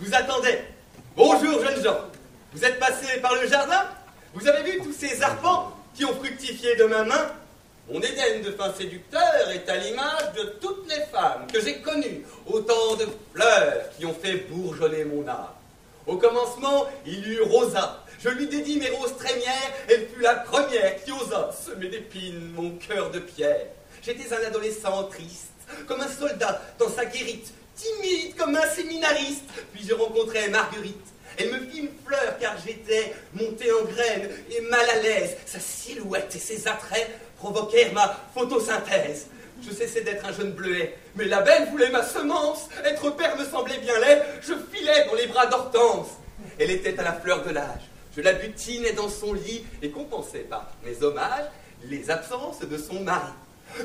vous attendais. Bonjour, jeunes gens. Vous êtes passés par le jardin? Vous avez vu tous ces arpents qui ont fructifié de ma main? Mon Éden de fin séducteur est à l'image de toutes les femmes que j'ai connues, autant de fleurs qui ont fait bourgeonner mon âme. Au commencement, il y eut Rosa. Je lui dédie mes roses trémières, elle fut la première qui osa semer d'épines mon cœur de pierre. J'étais un adolescent triste, comme un soldat dans sa guérite, timide comme un séminariste. Puis je rencontrai Marguerite. Elle me fit une fleur car j'étais monté en graine et mal à l'aise. Sa silhouette et ses attraits provoquèrent ma photosynthèse. Je cessais d'être un jeune bleuet, mais la belle voulait ma semence. Être père me semblait bien laid, je filais dans les bras d'Hortense. Elle était à la fleur de l'âge. Je la butinais dans son lit et compensais par mes hommages les absences de son mari.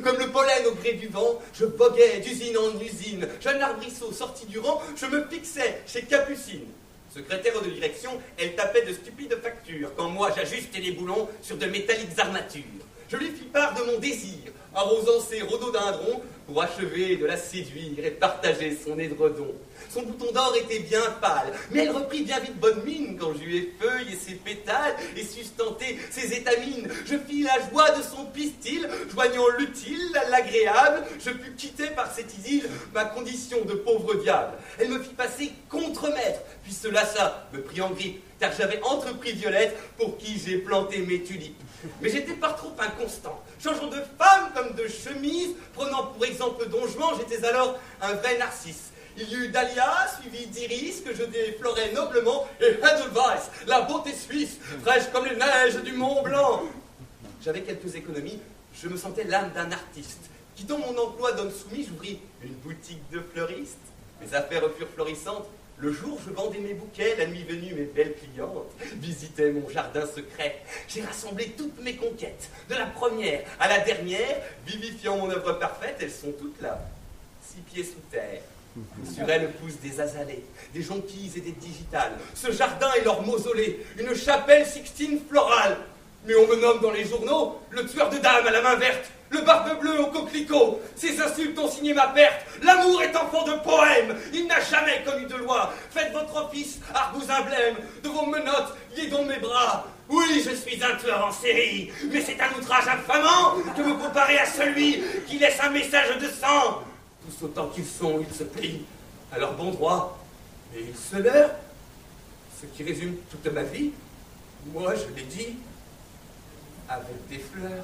Comme le pollen au gré du vent, je voguais d'usine en usine. Jeune arbrisseau sorti du rang, je me fixais chez Capucine. Secrétaire de direction, elle tapait de stupides factures, quand moi j'ajustais les boulons sur de métalliques armatures. Je lui fis part de mon désir, arrosant ses rhododendrons pour achever de la séduire et partager son édredon. Son bouton d'or était bien pâle, mais elle reprit bien vite bonne mine quand je lui ai feuillé ses pétales et sustenté ses étamines. Je fis la joie de son pistil, joignant l'utile à l'agréable. Je pus quitter par cette idylle ma condition de pauvre diable. Elle me fit passer contremaître, puis se lassa, me prit en grippe, car j'avais entrepris Violette pour qui j'ai planté mes tulipes. Mais j'étais par trop inconstant, changeant de femme comme de chemise, prenant pour exemple Don Juan, j'étais alors un vrai narcisse. Il y eut Dahlia, suivi d'Iris, que je déflorais noblement, et Edelweiss, la beauté suisse, fraîche comme les neiges du Mont Blanc. J'avais quelques économies, je me sentais l'âme d'un artiste. Quittant mon emploi d'homme soumis, j'ouvris une boutique de fleuriste. Mes affaires furent florissantes. Le jour, je vendais mes bouquets, la nuit venue, mes belles clientes visitaient mon jardin secret. J'ai rassemblé toutes mes conquêtes, de la première à la dernière, vivifiant mon œuvre parfaite, elles sont toutes là, 6 pieds sous terre. Sur elles poussent des azalées, des jonquilles et des digitales. Ce jardin est leur mausolée, une chapelle sixtine florale. Mais on me nomme dans les journaux le tueur de dames à la main verte, le barbe bleue au coquelicot. Ces insultes ont signé ma perte. L'amour est enfant de poème, il n'a jamais connu de loi. Faites votre office, argousins blême, de vos menottes, liez donc mes bras. Oui, je suis un tueur en série, mais c'est un outrage infamant que me comparer à celui qui laisse un message de sang. Tous autant qu'ils sont, ils se plient à leur bon droit, et ils se leurrent. Ce qui résume toute ma vie, moi je l'ai dit, avec des fleurs.